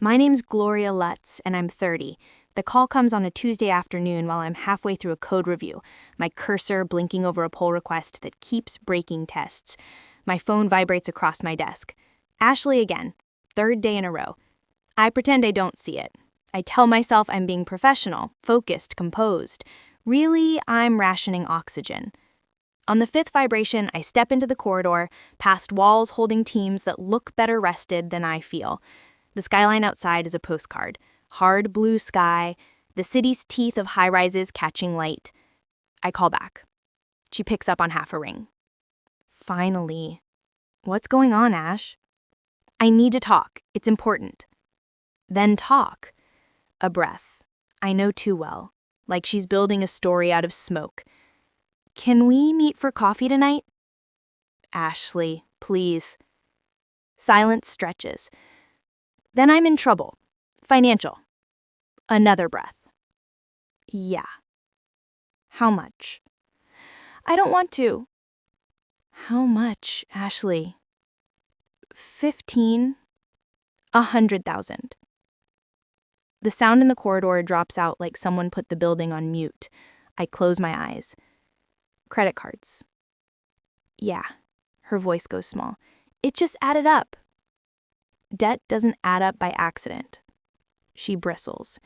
My name's Gloria Lutz, and I'm 30. The call comes on a Tuesday afternoon while I'm halfway through a code review, my cursor blinking over a pull request that keeps breaking tests. My phone vibrates across my desk. Ashley again, third day in a row. I pretend I don't see it. I tell myself I'm being professional, focused, composed. Really, I'm rationing oxygen. On the fifth vibration, I step into the corridor, past walls holding teams that look better rested than I feel. The skyline outside is a postcard. Hard blue sky, the city's teeth of high-rises catching light. I call back. She picks up on half a ring. Finally. What's going on, Ash? I need to talk. It's important. Then talk. A breath. I know too well. Like she's building a story out of smoke. Can we meet for coffee tonight? Ashley, please. Silence stretches. Then I'm in trouble. Financial. Another breath. Yeah. How much? I don't want to. How much, Ashley? 15. 100,000. The sound in the corridor drops out like someone put the building on mute. I close my eyes. Credit cards. Yeah. Her voice goes small. It just added up. Debt doesn't add up by accident. She bristles.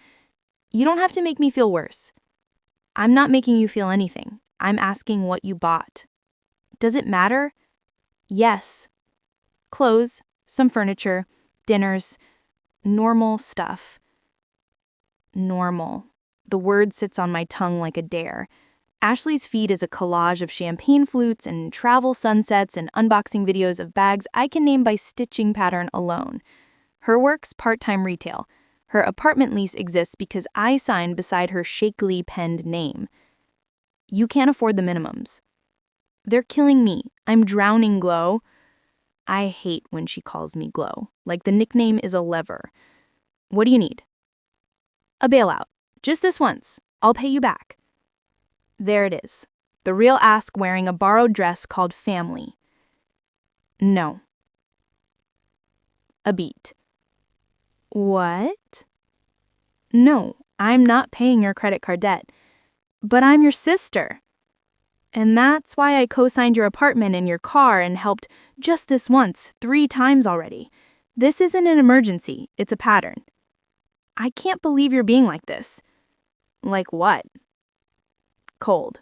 You don't have to make me feel worse. I'm not making you feel anything. I'm asking what you bought. Does it matter? Yes. Clothes, some furniture, dinners, normal stuff. Normal. The word sits on my tongue like a dare. Ashley's feed is a collage of champagne flutes and travel sunsets and unboxing videos of bags I can name by stitching pattern alone. Her work's part-time retail. Her apartment lease exists because I signed beside her shakily penned name. You can't afford the minimums. They're killing me. I'm drowning, Glow. I hate when she calls me Glow, like the nickname is a lever. What do you need? A bailout. Just this once. I'll pay you back. There it is. The real ask wearing a borrowed dress called family. No. A beat. What? No, I'm not paying your credit card debt. But I'm your sister. And that's why I co-signed your apartment and your car and helped just this once, 3 times already. This isn't an emergency, it's a pattern. I can't believe you're being like this. Like what? Cold.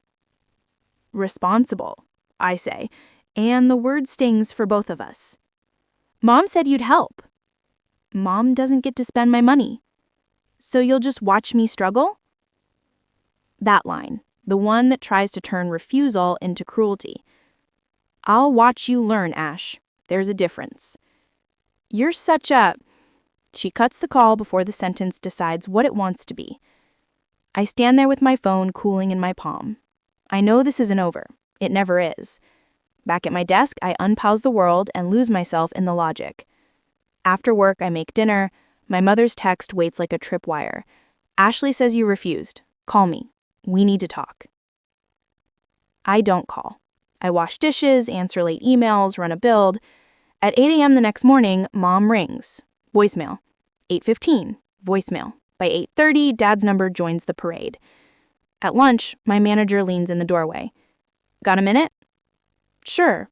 Responsible, I say, and the word stings for both of us. Mom said you'd help. Mom doesn't get to spend my money. So you'll just watch me struggle? That line, the one that tries to turn refusal into cruelty. I'll watch you learn, Ash. There's a difference. You're such a... She cuts the call before the sentence decides what it wants to be. I stand there with my phone cooling in my palm. I know this isn't over. It never is. Back at my desk, I unpause the world and lose myself in the logic. After work, I make dinner. My mother's text waits like a tripwire. Ashley says you refused. Call me. We need to talk. I don't call. I wash dishes, answer late emails, run a build. At 8 a.m. the next morning, Mom rings. Voicemail. 8:15. Voicemail. By 8:30, Dad's number joins the parade. At lunch, my manager leans in the doorway. Got a minute? Sure.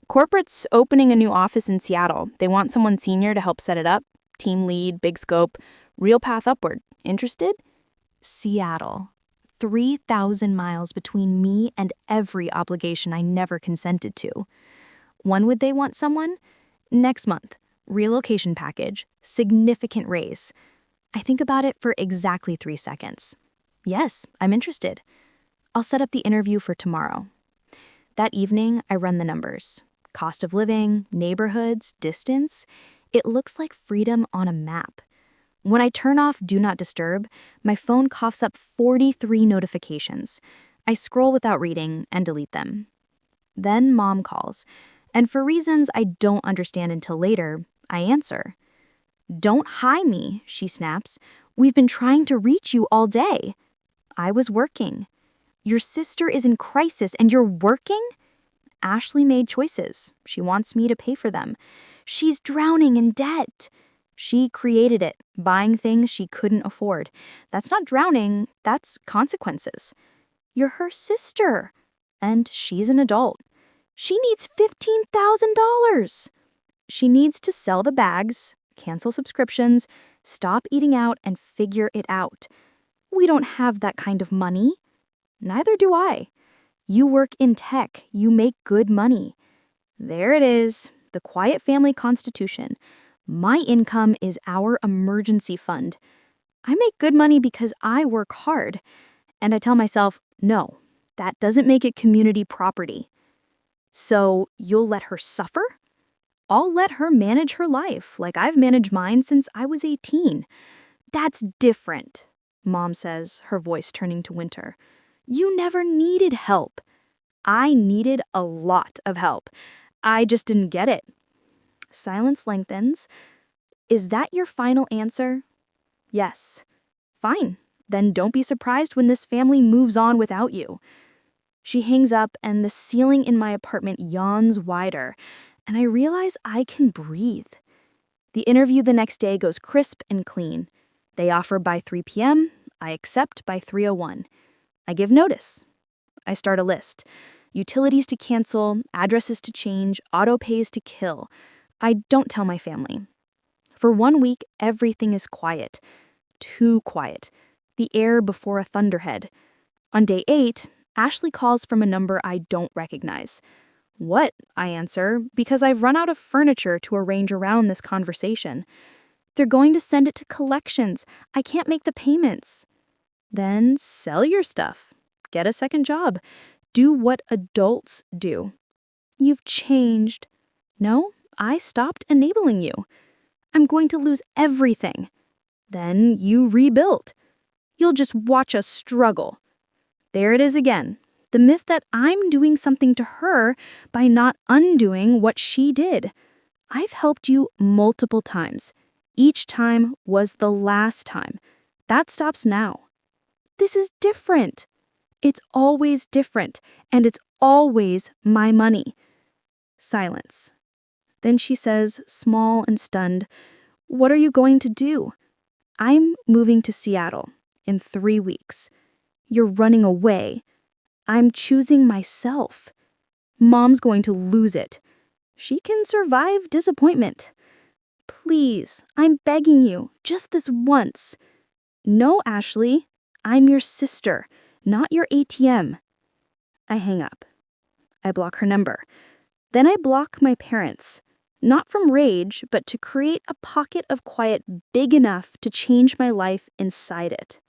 Corporate's opening a new office in Seattle. They want someone senior to help set it up. Team lead, big scope, real path upward. Interested? Seattle. 3,000 miles between me and every obligation I never consented to. When would they want someone? Next month. Relocation package. Significant raise. I think about it for exactly 3 seconds. Yes, I'm interested. I'll set up the interview for tomorrow. That evening, I run the numbers. Cost of living, neighborhoods, distance. It looks like freedom on a map. When I turn off Do Not Disturb, my phone coughs up 43 notifications. I scroll without reading and delete them. Then Mom calls, and for reasons I don't understand until later, I answer. Don't hi me, she snaps. We've been trying to reach you all day. I was working. Your sister is in crisis and you're working? Ashley made choices. She wants me to pay for them. She's drowning in debt. She created it, buying things she couldn't afford. That's not drowning, that's consequences. You're her sister, and she's an adult. She needs $15,000. She needs to sell the bags, cancel subscriptions, stop eating out, and figure it out. We don't have that kind of money. Neither do I. You work in tech. You make good money. There it is, the quiet family constitution. My income is our emergency fund. I make good money because I work hard. And I tell myself, no, that doesn't make it community property. So you'll let her suffer? I'll let her manage her life like I've managed mine since I was 18. That's different, Mom says, her voice turning to Winter. You never needed help. I needed a lot of help. I just didn't get it. Silence lengthens. Is that your final answer? Yes. Fine. Then don't be surprised when this family moves on without you. She hangs up and the ceiling in my apartment yawns wider, and I realize I can breathe. The interview the next day goes crisp and clean. They offer by 3 p.m. I accept by 3:01. I give notice. I start a list. Utilities to cancel, addresses to change, auto pays to kill. I don't tell my family. For 1 week, everything is quiet. Too quiet. The air before a thunderhead. On day 8, Ashley calls from a number I don't recognize. What? I answer, because I've run out of furniture to arrange around this conversation. They're going to send it to collections. I can't make the payments. Then sell your stuff. Get a second job. Do what adults do. You've changed. No, I stopped enabling you. I'm going to lose everything. Then you rebuild. You'll just watch us struggle. There it is again. The myth that I'm doing something to her by not undoing what she did. I've helped you multiple times. Each time was the last time. That stops now. This is different. It's always different, and it's always my money. Silence. Then she says, small and stunned, "What are you going to do?" "I'm moving to Seattle in 3 weeks." "You're running away." "I'm choosing myself." Mom's going to lose it. She can survive disappointment. "Please, I'm begging you, just this once." "No, Ashley, I'm your sister, not your ATM. I hang up. I block her number. Then I block my parents. Not from rage, but to create a pocket of quiet big enough to change my life inside it.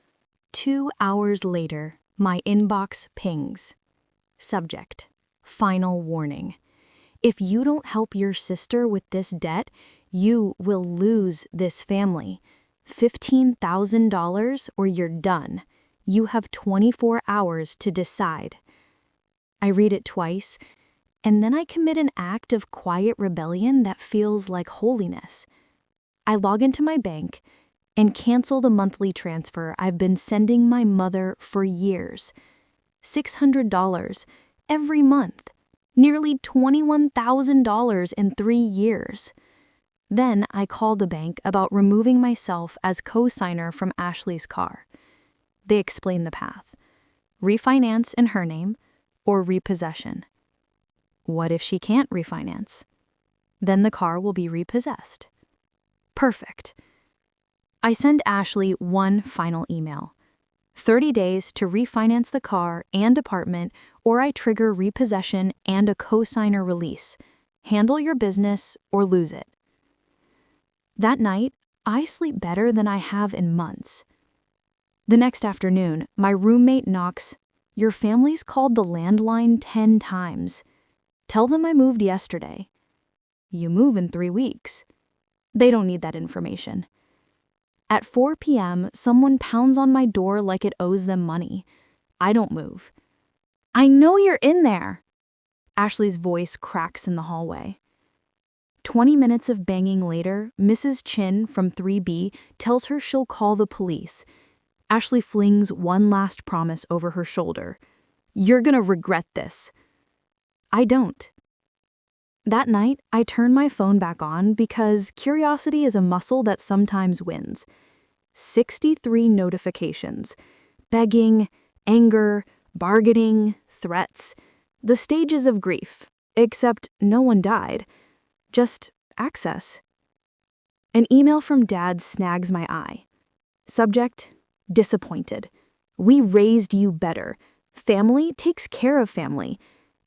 2 hours later, my inbox pings. Subject: Final warning. If you don't help your sister with this debt, you will lose this family. $15,000 or you're done. You have 24 hours to decide. I read it twice, and then I commit an act of quiet rebellion that feels like holiness. I log into my bank and cancel the monthly transfer I've been sending my mother for years. $600 every month, nearly $21,000 in 3 years. Then I call the bank about removing myself as co-signer from Ashley's car. They explain the path: refinance in her name or repossession. What if she can't refinance? Then the car will be repossessed. Perfect. I send Ashley one final email. 30 days to refinance the car and apartment, or I trigger repossession and a co-signer release. Handle your business or lose it. That night, I sleep better than I have in months. The next afternoon, my roommate knocks. "Your family's called the landline 10 times. Tell them I moved yesterday." "You move in 3 weeks." They don't need that information. At 4 p.m., someone pounds on my door like it owes them money. I don't move. "I know you're in there." Ashley's voice cracks in the hallway. 20 minutes of banging later, Mrs. Chin from 3B tells her she'll call the police. Ashley flings one last promise over her shoulder. "You're gonna regret this." I don't. That night, I turned my phone back on because curiosity is a muscle that sometimes wins. 63 notifications. Begging, anger, bargaining, threats. The stages of grief, except no one died. Just access. An email from Dad snags my eye. Subject, disappointed. We raised you better. Family takes care of family.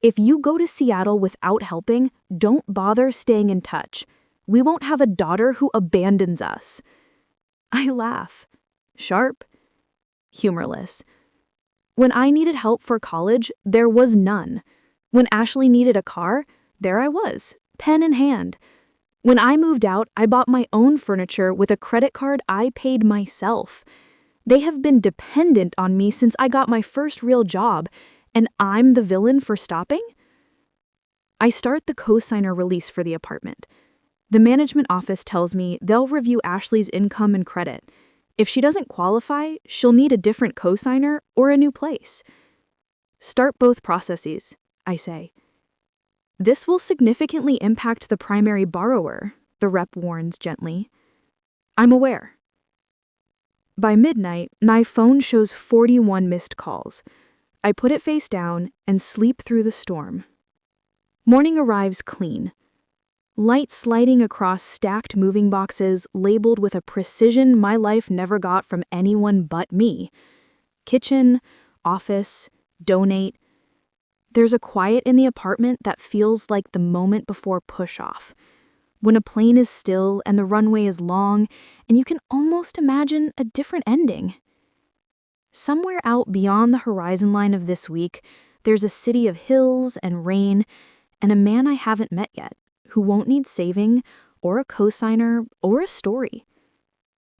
If you go to Seattle without helping, don't bother staying in touch. We won't have a daughter who abandons us. I laugh. Sharp, humorless. When I needed help for college, there was none. When Ashley needed a car, there I was, pen in hand. When I moved out, I bought my own furniture with a credit card I paid myself. They have been dependent on me since I got my first real job, and I'm the villain for stopping? I start the cosigner release for the apartment. The management office tells me they'll review Ashley's income and credit. If she doesn't qualify, she'll need a different cosigner or a new place. Start both processes, I say. This will significantly impact the primary borrower, the rep warns gently. I'm aware. By midnight, my phone shows 41 missed calls. I put it face down and sleep through the storm. Morning arrives clean. Light sliding across stacked moving boxes labeled with a precision my life never got from anyone but me. Kitchen, office, donate. There's a quiet in the apartment that feels like the moment before push-off. When a plane is still and the runway is long, and you can almost imagine a different ending. Somewhere out beyond the horizon line of this week, there's a city of hills and rain, and a man I haven't met yet, who won't need saving, or a cosigner, or a story.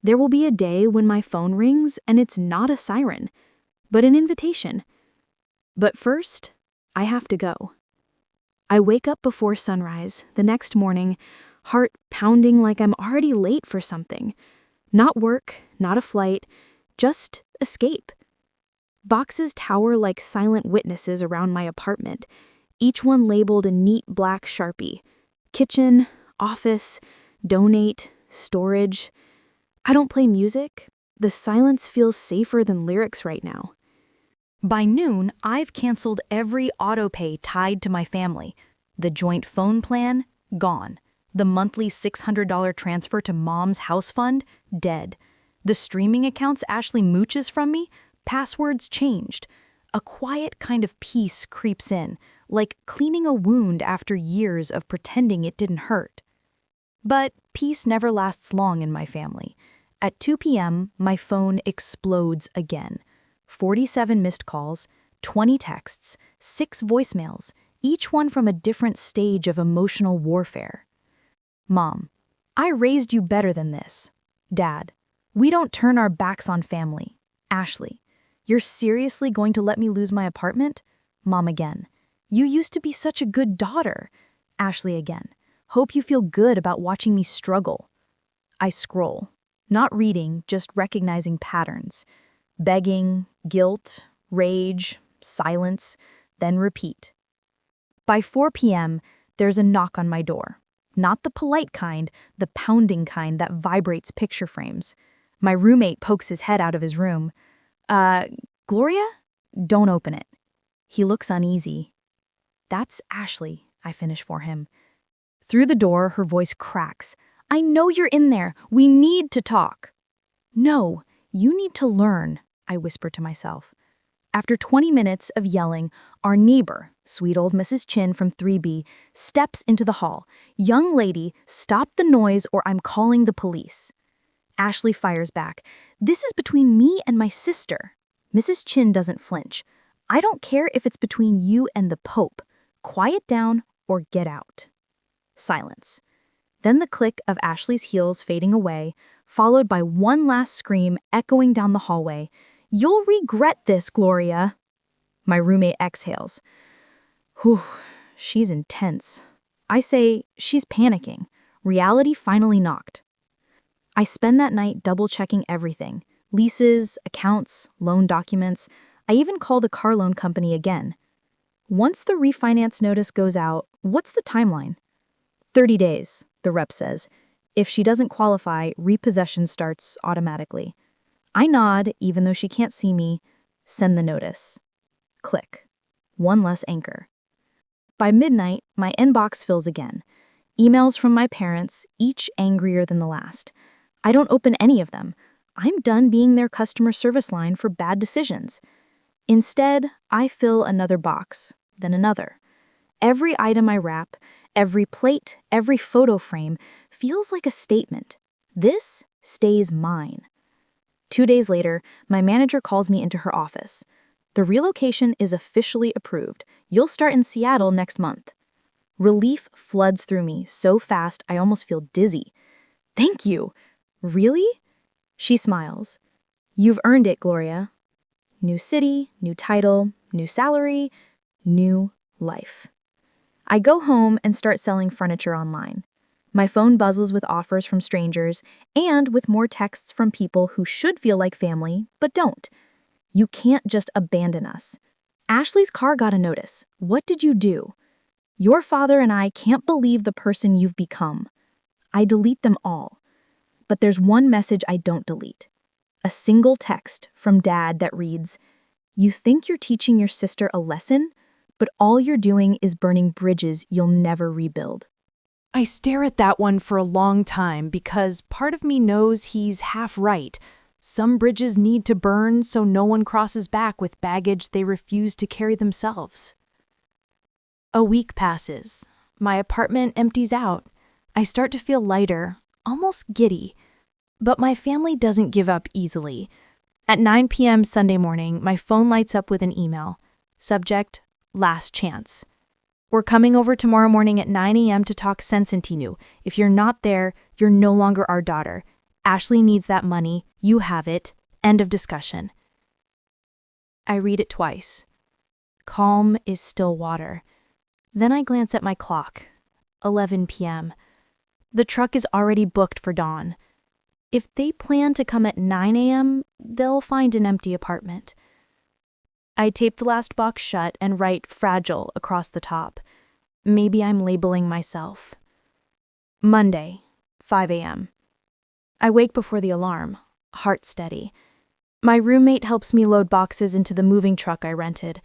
There will be a day when my phone rings and it's not a siren, but an invitation. But first, I have to go. I wake up before sunrise, the next morning, heart pounding like I'm already late for something. Not work, not a flight, just escape. Boxes tower like silent witnesses around my apartment, each one labeled a neat black Sharpie. Kitchen, office, donate, storage. I don't play music. The silence feels safer than lyrics right now. By noon, I've canceled every autopay tied to my family. The joint phone plan, gone. The monthly $600 transfer to Mom's house fund, dead. The streaming accounts Ashley mooches from me, passwords changed. A quiet kind of peace creeps in, like cleaning a wound after years of pretending it didn't hurt. But peace never lasts long in my family. At 2 p.m., my phone explodes again. 47 missed calls, 20 texts, 6 voicemails, each one from a different stage of emotional warfare. Mom, I raised you better than this. Dad, we don't turn our backs on family. Ashley, you're seriously going to let me lose my apartment? Mom again, you used to be such a good daughter. Ashley again, hope you feel good about watching me struggle. I scroll, not reading, just recognizing patterns. Begging, guilt, rage, silence, then repeat. By 4 p.m., there's a knock on my door. Not the polite kind, the pounding kind that vibrates picture frames. My roommate pokes his head out of his room. Gloria? Don't open it. He looks uneasy. That's Ashley, I finish for him. Through the door, her voice cracks. I know you're in there. We need to talk. No, you need to learn, I whisper to myself. After 20 minutes of yelling, our neighbor, sweet old Mrs. Chin from 3B, steps into the hall. Young lady, stop the noise or I'm calling the police. Ashley fires back. This is between me and my sister. Mrs. Chin doesn't flinch. I don't care if it's between you and the Pope. Quiet down or get out. Silence. Then the click of Ashley's heels fading away, followed by one last scream echoing down the hallway. You'll regret this, Gloria. My roommate exhales. Whew, she's intense. I say, she's panicking. Reality finally knocked. I spend that night double-checking everything. Leases, accounts, loan documents. I even call the car loan company again. Once the refinance notice goes out, what's the timeline? 30 days, the rep says. If she doesn't qualify, repossession starts automatically. I nod, even though she can't see me. Send the notice. Click. One less anchor. By midnight, my inbox fills again. Emails from my parents, each angrier than the last. I don't open any of them. I'm done being their customer service line for bad decisions. Instead, I fill another box, then another. Every item I wrap, every plate, every photo frame feels like a statement. This stays mine. 2 days later, my manager calls me into her office. The relocation is officially approved. You'll start in Seattle next month. Relief floods through me so fast I almost feel dizzy. Thank you. Really? She smiles. You've earned it, Gloria. New city, new title, new salary, new life. I go home and start selling furniture online. My phone buzzes with offers from strangers and with more texts from people who should feel like family, but don't. You can't just abandon us. Ashley's car got a notice. What did you do? Your father and I can't believe the person you've become. I delete them all. But there's one message I don't delete. A single text from Dad that reads, "You think you're teaching your sister a lesson, but all you're doing is burning bridges you'll never rebuild." I stare at that one for a long time because part of me knows he's half right. Some bridges need to burn so no one crosses back with baggage they refuse to carry themselves. A week passes. My apartment empties out. I start to feel lighter, almost giddy. But my family doesn't give up easily. At 9 p.m. Sunday morning, my phone lights up with an email. Subject, last chance. We're coming over tomorrow morning at 9 a.m. to talk sense into you. If you're not there, you're no longer our daughter. Ashley needs that money. You have it. End of discussion. I read it twice. Calm is still water. Then I glance at my clock. 11 p.m. The truck is already booked for dawn. If they plan to come at 9 a.m., they'll find an empty apartment. I tape the last box shut and write fragile across the top. Maybe I'm labeling myself. Monday, 5 a.m. I wake before the alarm, heart steady. My roommate helps me load boxes into the moving truck I rented.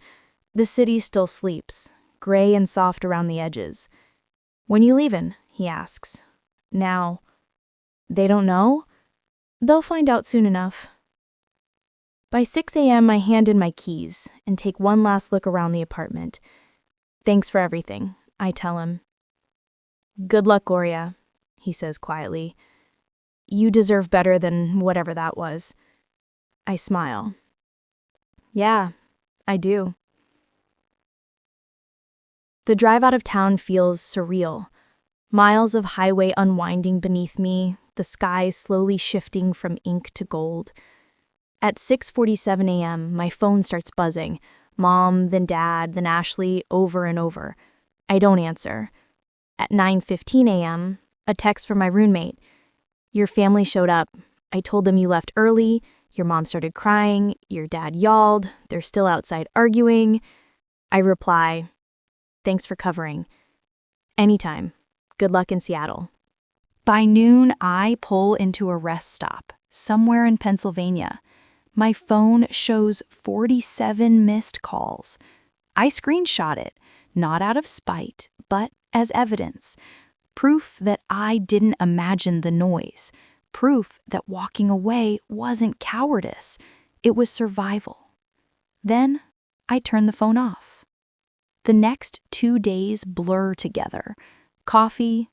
The city still sleeps, gray and soft around the edges. When you leavin'? He asks. Now, they don't know? They'll find out soon enough. By 6 a.m., I hand in my keys and take one last look around the apartment. Thanks for everything, I tell him. Good luck, Gloria, he says quietly. You deserve better than whatever that was. I smile. Yeah, I do. The drive out of town feels surreal. Miles of highway unwinding beneath me, the sky slowly shifting from ink to gold. At 6:47 a.m., my phone starts buzzing. Mom, then Dad, then Ashley, over and over. I don't answer. At 9:15 a.m., a text from my roommate. Your family showed up. I told them you left early. Your mom started crying. Your dad yelled. They're still outside arguing. I reply, thanks for covering. Anytime. Good luck in Seattle. By noon, I pull into a rest stop, somewhere in Pennsylvania. My phone shows 47 missed calls. I screenshot it, not out of spite, but as evidence. Proof that I didn't imagine the noise. Proof that walking away wasn't cowardice. It was survival. Then I turn the phone off. The next 2 days blur together. Coffee,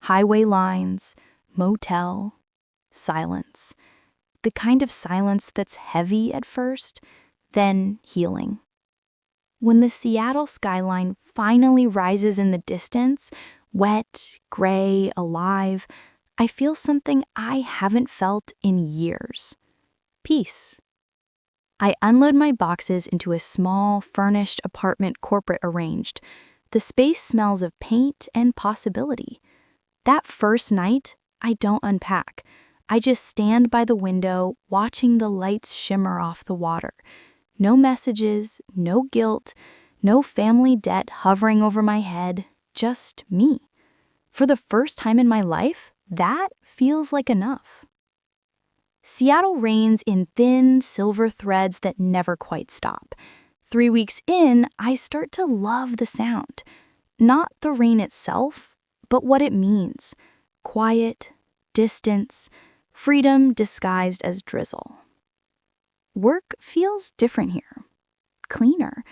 highway lines, motel, silence. The kind of silence that's heavy at first, then healing. When the Seattle skyline finally rises in the distance, wet, gray, alive, I feel something I haven't felt in years. Peace. I unload my boxes into a small, furnished apartment corporate arranged. The space smells of paint and possibility. That first night, I don't unpack. I just stand by the window, watching the lights shimmer off the water. No messages, no guilt, no family debt hovering over my head, just me. For the first time in my life, that feels like enough. Seattle rains in thin, silver threads that never quite stop. 3 weeks in, I start to love the sound. Not the rain itself, but what it means. Quiet, distance, freedom disguised as drizzle. Work feels different here. Cleaner.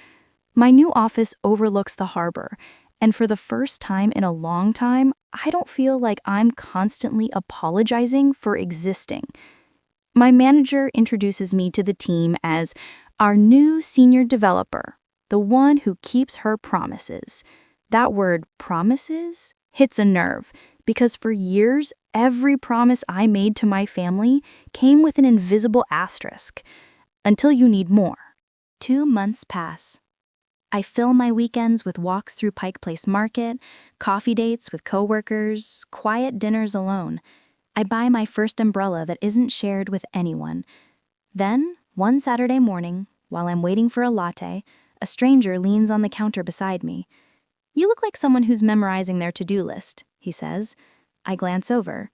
My new office overlooks the harbor, and for the first time in a long time, I don't feel like I'm constantly apologizing for existing. My manager introduces me to the team as our new senior developer, the one who keeps her promises. That word, promises, hits a nerve, because for years, every promise I made to my family came with an invisible asterisk. Until you need more. 2 months pass. I fill my weekends with walks through Pike Place Market, coffee dates with coworkers, quiet dinners alone. I buy my first umbrella that isn't shared with anyone. Then, one Saturday morning, while I'm waiting for a latte, a stranger leans on the counter beside me. "You look like someone who's memorizing their to-do list," he says. I glance over.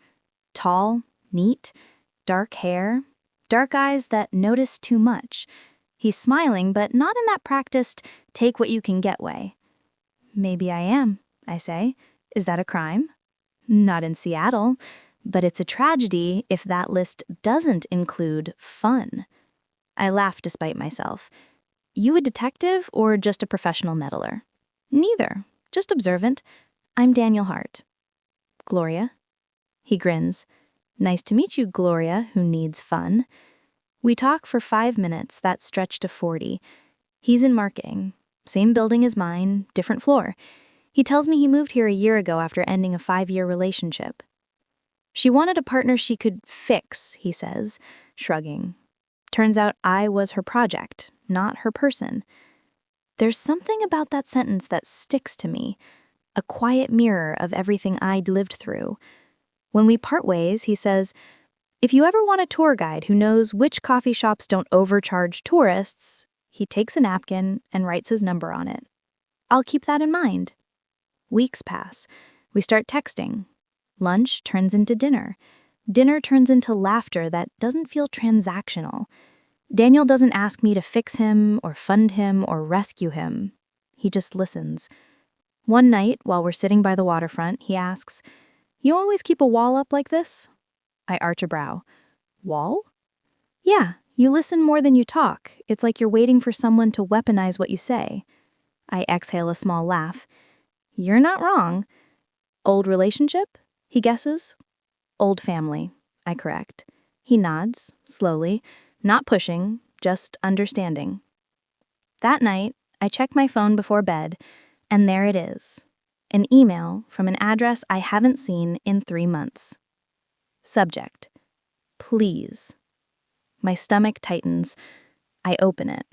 Tall, neat, dark hair, dark eyes that notice too much. He's smiling, but not in that practiced, take-what-you-can-get way. "Maybe I am," I say. "Is that a crime?" "Not in Seattle, but it's a tragedy if that list doesn't include fun." I laugh despite myself. "You a detective or just a professional meddler?" "Neither, just observant. I'm Daniel Hart." "Gloria?" He grins. "Nice to meet you, Gloria, who needs fun." We talk for 5 minutes that stretch to 40. He's in marketing. Same building as mine, different floor. He tells me he moved here a year ago after ending a 5-year relationship. "She wanted a partner she could fix," he says, shrugging. Turns out I was her project, not her person. There's something about that sentence that sticks to me, a quiet mirror of everything I'd lived through. When we part ways, he says, "If you ever want a tour guide who knows which coffee shops don't overcharge tourists," he takes a napkin and writes his number on it. I'll keep that in mind. Weeks pass. We start texting. Lunch turns into dinner. Dinner turns into laughter that doesn't feel transactional. Daniel doesn't ask me to fix him or fund him or rescue him. He just listens. One night, while we're sitting by the waterfront, he asks, "You always keep a wall up like this?" I arch a brow. "Wall?" "Yeah, you listen more than you talk. It's like you're waiting for someone to weaponize what you say." I exhale a small laugh. "You're not wrong." "Old relationship?" he guesses. "Old family," I correct. He nods, slowly, not pushing, just understanding. That night, I check my phone before bed, and there it is. An email from an address I haven't seen in 3 months. Subject: please. My stomach tightens. I open it.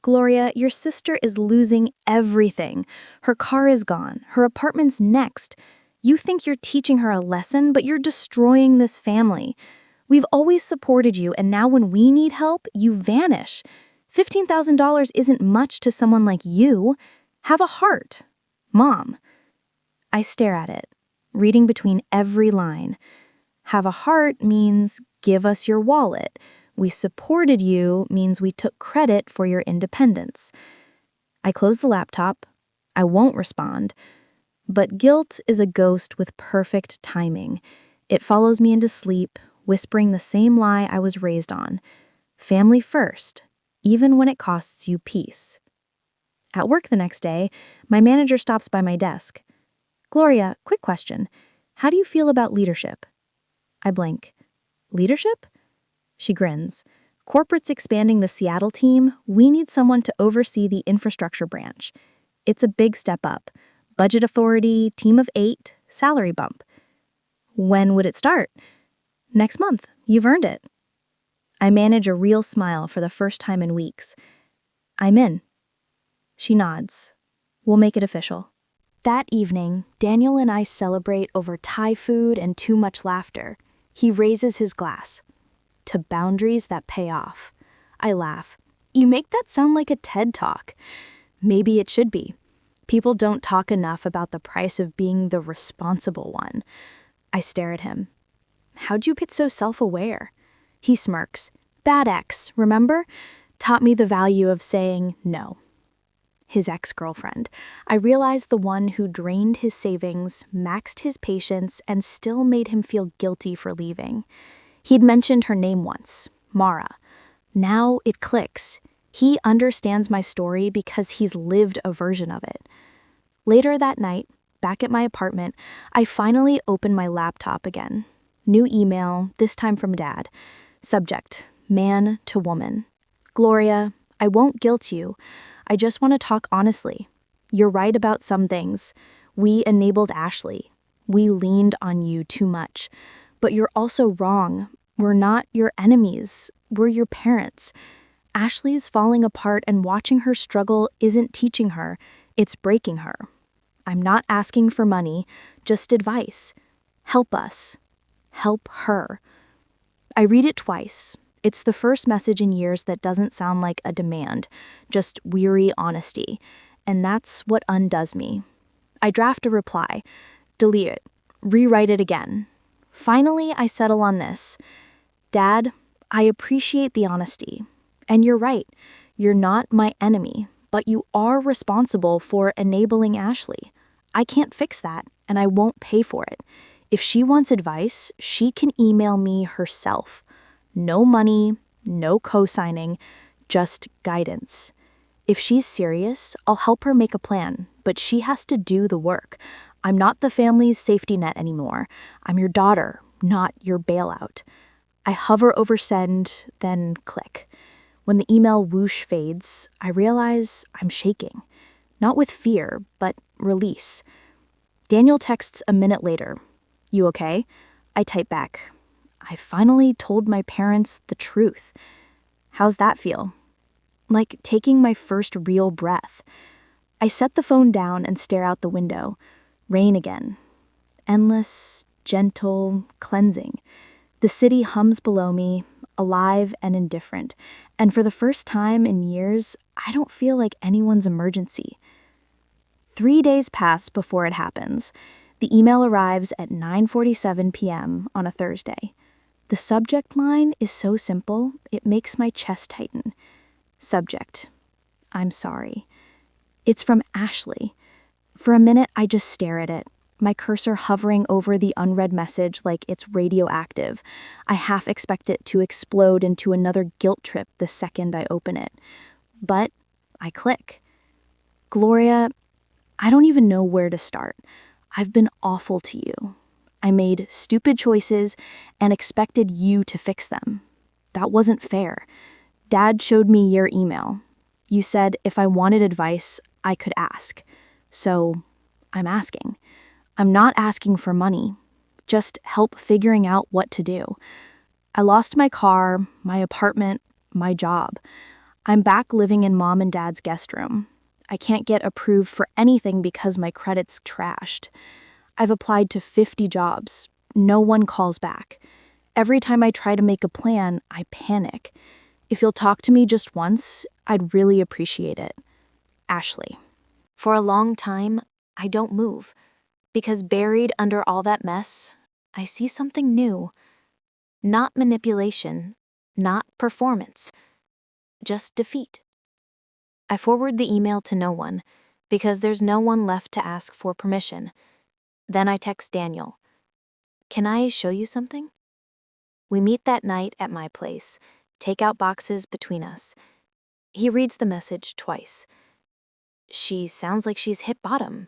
"Gloria, your sister is losing everything. Her car is gone. Her apartment's next. You think you're teaching her a lesson, but you're destroying this family. We've always supported you, and now when we need help, you vanish. $15,000 isn't much to someone like you. Have a heart. Mom." I stare at it, reading between every line. Have a heart means give us your wallet. We supported you means we took credit for your independence. I close the laptop. I won't respond. But guilt is a ghost with perfect timing. It follows me into sleep, whispering the same lie I was raised on. Family first, even when it costs you peace. At work the next day, my manager stops by my desk. "Gloria, quick question. How do you feel about leadership?" I blink. "Leadership?" She grins. "Corporate's expanding the Seattle team. We need someone to oversee the infrastructure branch. It's a big step up. Budget authority, team of 8, salary bump." "When would it start?" "Next month. You've earned it." I manage a real smile for the first time in weeks. "I'm in." She nods. "We'll make it official." That evening, Daniel and I celebrate over Thai food and too much laughter. He raises his glass. "To boundaries that pay off." I laugh. "You make that sound like a TED Talk." Maybe it should be. People don't talk enough about the price of being the responsible one. I stare at him. How'd you get so self-aware? He smirks. Bad ex, remember? Taught me the value of saying no. His ex-girlfriend. I realized the one who drained his savings, maxed his patience, and still made him feel guilty for leaving. He'd mentioned her name once, Mara. Now it clicks. He understands my story because he's lived a version of it. Later that night, back at my apartment, I finally opened my laptop again. New email, this time from Dad. Subject, man to woman. Gloria, I won't guilt you. I just want to talk honestly. You're right about some things. We enabled Ashley. We leaned on you too much. But you're also wrong. We're not your enemies. We're your parents. Ashley's falling apart, and watching her struggle isn't teaching her. It's breaking her. I'm not asking for money, just advice. Help us. Help her. I read it twice. It's the first message in years that doesn't sound like a demand, just weary honesty. And that's what undoes me. I draft a reply, delete it, rewrite it again. Finally, I settle on this. Dad, I appreciate the honesty. And you're right, you're not my enemy, but you are responsible for enabling Ashley. I can't fix that, and I won't pay for it. If she wants advice, she can email me herself. No money, no co-signing, just guidance. If she's serious, I'll help her make a plan, but she has to do the work. I'm not the family's safety net anymore. I'm your daughter, not your bailout. I hover over send, then click. When the email whoosh fades, I realize I'm shaking. Not with fear, but release. Daniel texts a minute later. You okay? I type back. I finally told my parents the truth. How's that feel? Like taking my first real breath. I set the phone down and stare out the window. Rain again. Endless, gentle, cleansing. The city hums below me, alive and indifferent. And for the first time in years, I don't feel like anyone's emergency. 3 days pass before it happens. The email arrives at 9:47 p.m. on a Thursday. The subject line is so simple, it makes my chest tighten. Subject, I'm sorry. It's from Ashley. For a minute, I just stare at it, my cursor hovering over the unread message like it's radioactive. I half expect it to explode into another guilt trip the second I open it. But I click. Gloria, I don't even know where to start. I've been awful to you. I made stupid choices and expected you to fix them. That wasn't fair. Dad showed me your email. You said if I wanted advice, I could ask. So I'm asking. I'm not asking for money, just help figuring out what to do. I lost my car, my apartment, my job. I'm back living in Mom and Dad's guest room. I can't get approved for anything because my credit's trashed. I've applied to 50 jobs. No one calls back. Every time I try to make a plan, I panic. If you'll talk to me just once, I'd really appreciate it. Ashley. For a long time, I don't move, because buried under all that mess, I see something new. Not manipulation, not performance, just defeat. I forward the email to no one, because there's no one left to ask for permission. Then I text Daniel. Can I show you something? We meet that night at my place, takeout boxes between us. He reads the message twice. She sounds like she's hit bottom,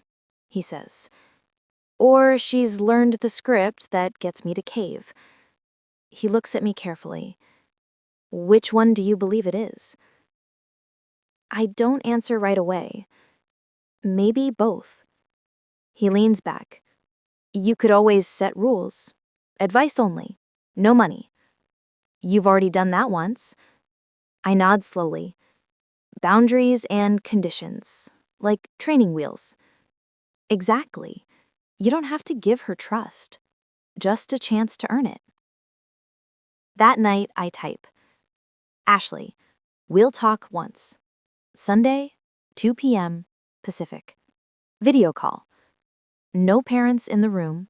he says. Or she's learned the script that gets me to cave. He looks at me carefully. Which one do you believe it is? I don't answer right away. Maybe both. He leans back. You could always set rules. Advice only. No money. You've already done that once. I nod slowly. Boundaries and conditions. Like training wheels. Exactly. You don't have to give her trust. Just a chance to earn it. That night, I type. Ashley, we'll talk once. Sunday, 2 p.m. Pacific. Video call. No parents in the room.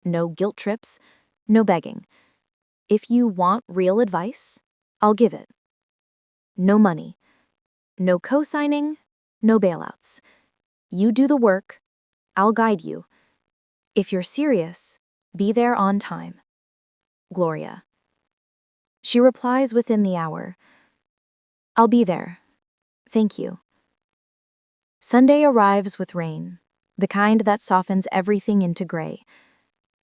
No guilt trips. No begging. If you want real advice, I'll give it. No money. No co-signing. No bailouts. You do the work. I'll guide you. If you're serious, be there on time. Gloria. She replies within the hour. I'll be there. Thank you. Sunday arrives with rain, the kind that softens everything into gray.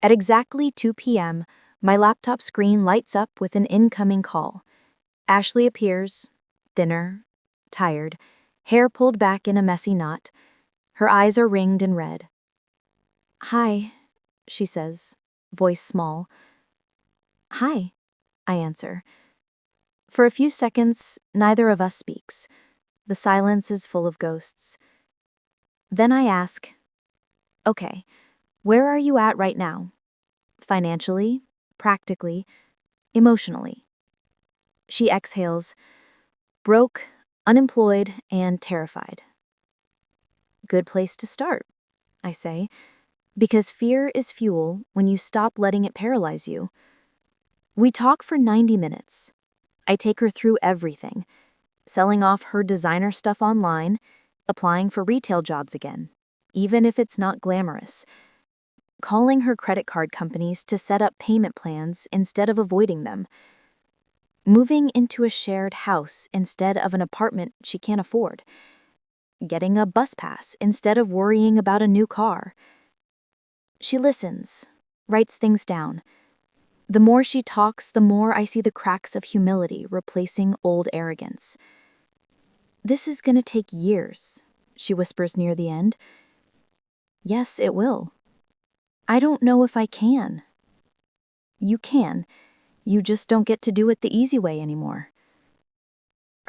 At exactly 2 p.m., my laptop screen lights up with an incoming call. Ashley appears, thinner, tired, hair pulled back in a messy knot. Her eyes are ringed and red. Hi, she says, voice small. Hi, I answer. For a few seconds, neither of us speaks. The silence is full of ghosts. Then I ask, okay, where are you at right now? Financially, practically, emotionally. She exhales, broke, unemployed, and terrified. Good place to start, I say, because fear is fuel when you stop letting it paralyze you. We talk for 90 minutes. I take her through everything, selling off her designer stuff online, applying for retail jobs again, even if it's not glamorous, calling her credit card companies to set up payment plans instead of avoiding them, moving into a shared house instead of an apartment she can't afford, getting a bus pass instead of worrying about a new car. She listens, writes things down. The more she talks, the more I see the cracks of humility replacing old arrogance. This is gonna take years, she whispers near the end. Yes, it will. I don't know if I can. You can. You just don't get to do it the easy way anymore.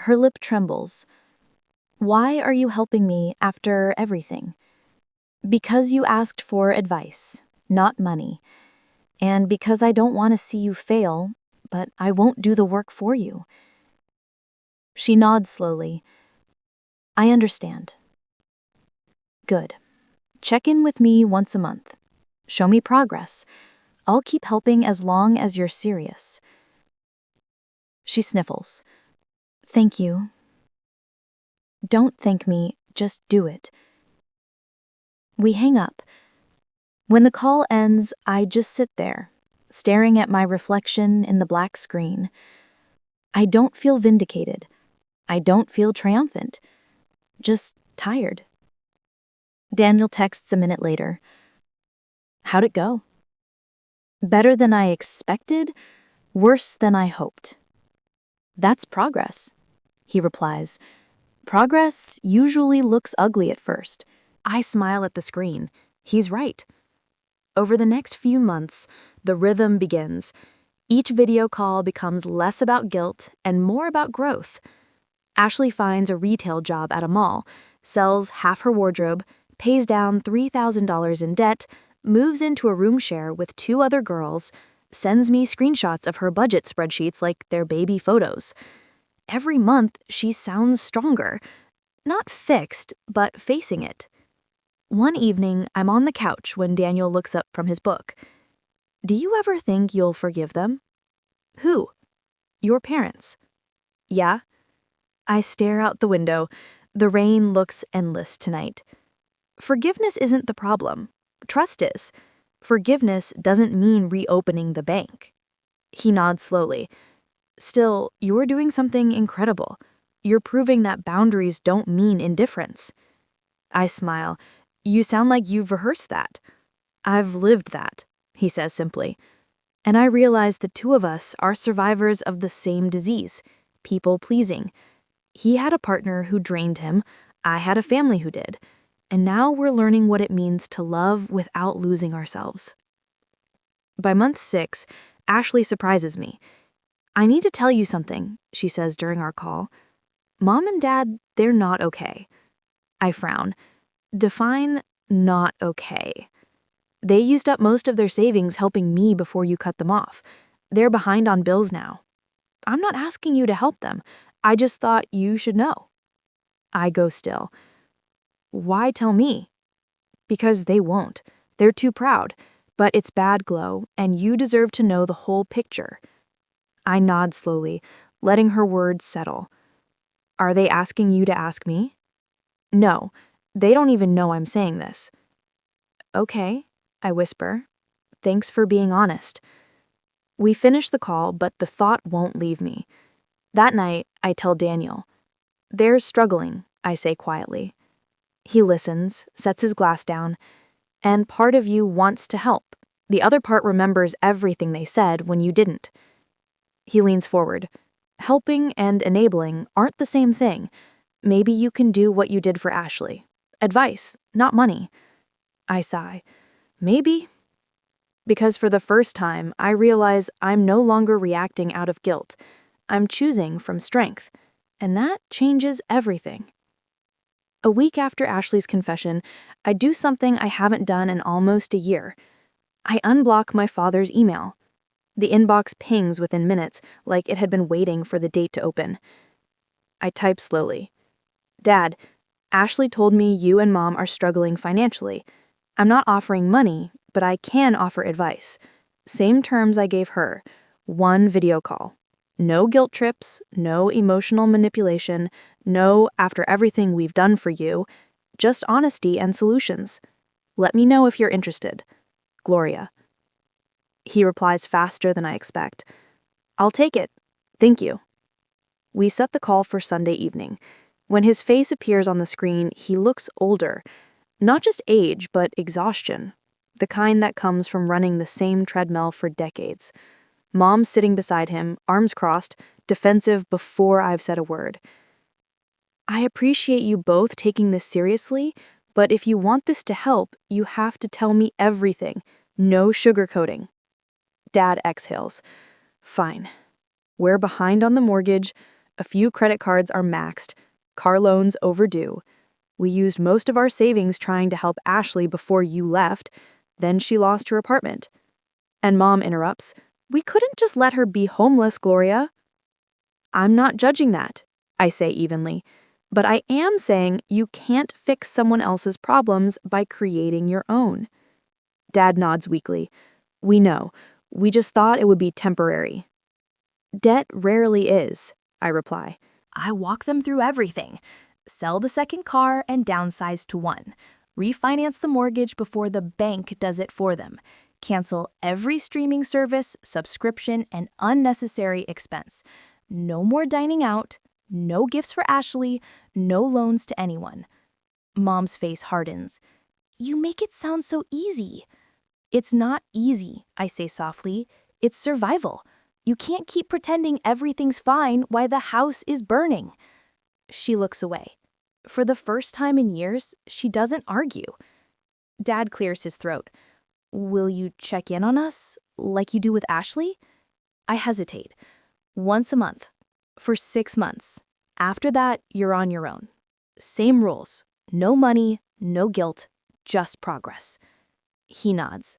Her lip trembles. Why are you helping me after everything? Because you asked for advice, not money. And because I don't want to see you fail, but I won't do the work for you. She nods slowly. I understand. Good. Check in with me once a month. Show me progress. I'll keep helping as long as you're serious. She sniffles. Thank you. Don't thank me, just do it. We hang up. When the call ends, I just sit there, staring at my reflection in the black screen. I don't feel vindicated. I don't feel triumphant. Just tired. Daniel texts a minute later. How'd it go? Better than I expected, worse than I hoped. That's progress, he replies. Progress usually looks ugly at first. I smile at the screen. He's right. Over the next few months, the rhythm begins. Each video call becomes less about guilt and more about growth. Ashley finds a retail job at a mall, sells half her wardrobe, pays down $3,000 in debt, moves into a room share with 2 other girls, sends me screenshots of her budget spreadsheets like they're baby photos. Every month, she sounds stronger. Not fixed, but facing it. One evening, I'm on the couch when Daniel looks up from his book. Do you ever think you'll forgive them? Who? Your parents. Yeah? I stare out the window. The rain looks endless tonight. Forgiveness isn't the problem. Trust is. Forgiveness doesn't mean reopening the bank. He nods slowly. Still, you're doing something incredible. You're proving that boundaries don't mean indifference. I smile. You sound like you've rehearsed that. I've lived that, he says simply. And I realize the 2 of us are survivors of the same disease, people-pleasing. He had a partner who drained him, I had a family who did, and now we're learning what it means to love without losing ourselves. By month 6, Ashley surprises me. I need to tell you something, she says during our call. Mom and Dad, they're not okay. I frown. Define not okay. They used up most of their savings helping me before you cut them off. They're behind on bills now. I'm not asking you to help them. I just thought you should know. I go still. Why tell me? Because they won't. They're too proud. But it's bad, Glow, and you deserve to know the whole picture. I nod slowly, letting her words settle. Are they asking you to ask me? No, they don't even know I'm saying this. Okay, I whisper. Thanks for being honest. We finish the call, but the thought won't leave me. That night, I tell Daniel. They're struggling, I say quietly. He listens, sets his glass down, and part of you wants to help. The other part remembers everything they said when you didn't. He leans forward. Helping and enabling aren't the same thing. Maybe you can do what you did for Ashley. Advice, not money. I sigh. Maybe. Because for the first time, I realize I'm no longer reacting out of guilt. I'm choosing from strength. And that changes everything. A week after Ashley's confession, I do something I haven't done in almost a year. I unblock my father's email. The inbox pings within minutes, like it had been waiting for the date to open. I type slowly. Dad, Ashley told me you and Mom are struggling financially. I'm not offering money, but I can offer advice. Same terms I gave her. 1 video call. No guilt trips, no emotional manipulation, no after everything we've done for you, just honesty and solutions. Let me know if you're interested. Gloria. He replies faster than I expect. I'll take it. Thank you. We set the call for Sunday evening. When his face appears on the screen, he looks older. Not just age, but exhaustion. The kind that comes from running the same treadmill for decades. Mom's sitting beside him, arms crossed, defensive before I've said a word. I appreciate you both taking this seriously, but if you want this to help, you have to tell me everything. No sugarcoating. Dad exhales. Fine. We're behind on the mortgage. A few credit cards are maxed. Car loans overdue. We used most of our savings trying to help Ashley before you left. Then she lost her apartment. And Mom interrupts. We couldn't just let her be homeless, Gloria. I'm not judging that, I say evenly. But I am saying you can't fix someone else's problems by creating your own. Dad nods weakly. We know. We just thought it would be temporary. Debt rarely is, I reply. I walk them through everything. Sell the second car and downsize to 1. Refinance the mortgage before the bank does it for them. Cancel every streaming service, subscription, and unnecessary expense. No more dining out, no gifts for Ashley, no loans to anyone. Mom's face hardens. You make it sound so easy. It's not easy, I say softly. It's survival. You can't keep pretending everything's fine while the house is burning. She looks away. For the first time in years, she doesn't argue. Dad clears his throat. Will you check in on us, like you do with Ashley? I hesitate. Once a month. For 6 months. After that, you're on your own. Same rules. No money, no guilt, just progress. He nods.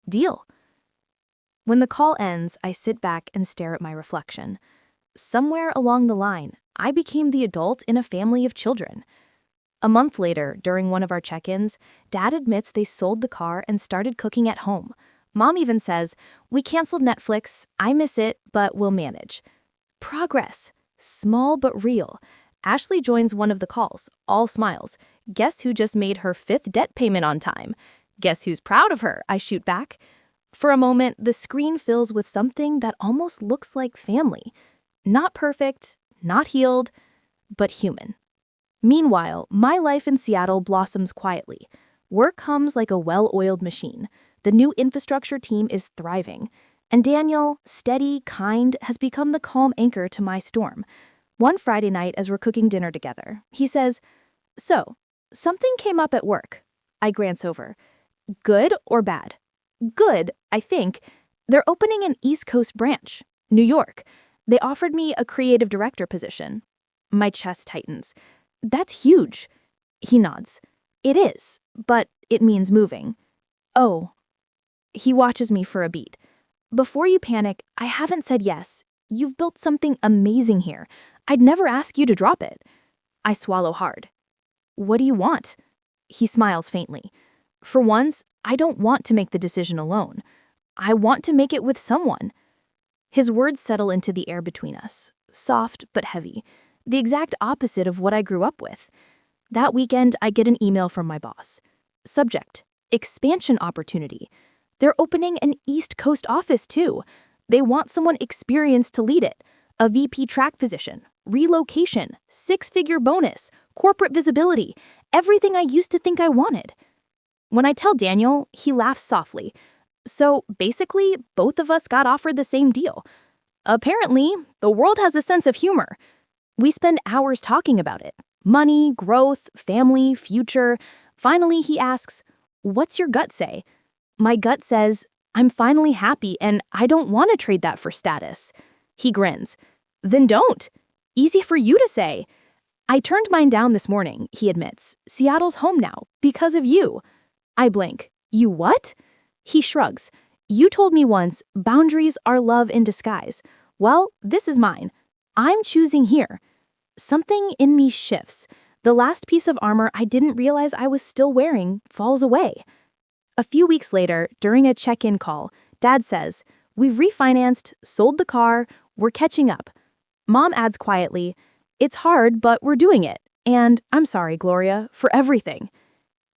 Deal. When the call ends, I sit back and stare at my reflection. Somewhere along the line, I became the adult in a family of children. A month later, during one of our check-ins, Dad admits they sold the car and started cooking at home. Mom even says, we canceled Netflix, I miss it, but we'll manage. Progress. Small but real. Ashley joins one of the calls, all smiles. Guess who just made her 5th debt payment on time? Guess who's proud of her? I shoot back. For a moment, the screen fills with something that almost looks like family. Not perfect, not healed, but human. Meanwhile, my life in Seattle blossoms quietly. Work hums like a well-oiled machine. The new infrastructure team is thriving. And Daniel, steady, kind, has become the calm anchor to my storm. One Friday night as we're cooking dinner together, he says, So, something came up at work. I glance over. Good or bad? Good, I think. They're opening an East Coast branch, New York. They offered me a creative director position. My chest tightens. That's huge. He nods. It is, but it means moving. Oh. He watches me for a beat. Before you panic, I haven't said yes. You've built something amazing here. I'd never ask you to drop it. I swallow hard. What do you want? He smiles faintly. For once, I don't want to make the decision alone. I want to make it with someone. His words settle into the air between us, soft but heavy, the exact opposite of what I grew up with. That weekend, I get an email from my boss. Subject: expansion opportunity. They're opening an East Coast office too. They want someone experienced to lead it. A VP track position, relocation, 6-figure bonus, corporate visibility, everything I used to think I wanted. When I tell Daniel, he laughs softly. So basically, both of us got offered the same deal. Apparently, the world has a sense of humor. We spend hours talking about it. Money, growth, family, future. Finally, he asks, "What's your gut say?" My gut says, "I'm finally happy and I don't want to trade that for status." He grins. "Then don't. Easy for you to say." "I turned mine down this morning," he admits. "Seattle's home now, because of you." I blink. "You what?" He shrugs. "You told me once, boundaries are love in disguise. Well, this is mine. I'm choosing here." Something in me shifts. The last piece of armor I didn't realize I was still wearing falls away. A few weeks later, during a check-in call, Dad says, "We've refinanced, sold the car, we're catching up." Mom adds quietly, "It's hard, but we're doing it. And I'm sorry, Gloria, for everything."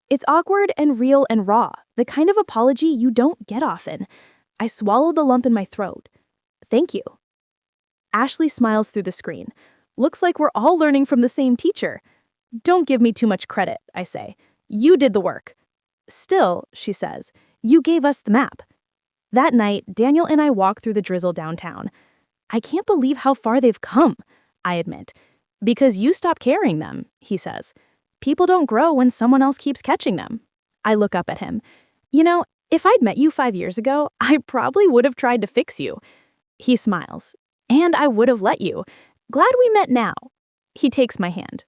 It's awkward and real and raw, the kind of apology you don't get often. I swallow the lump in my throat. "Thank you." Ashley smiles through the screen. "Looks like we're all learning from the same teacher." "Don't give me too much credit," I say. "You did the work." "Still," she says, "you gave us the map." That night, Daniel and I walk through the drizzle downtown. "I can't believe how far they've come," I admit. "Because you stopped carrying them," he says. "People don't grow when someone else keeps catching them." I look up at him. "You know, if I'd met you 5 years ago, I probably would have tried to fix you." He smiles. "And I would have let you. Glad we met now." He takes my hand.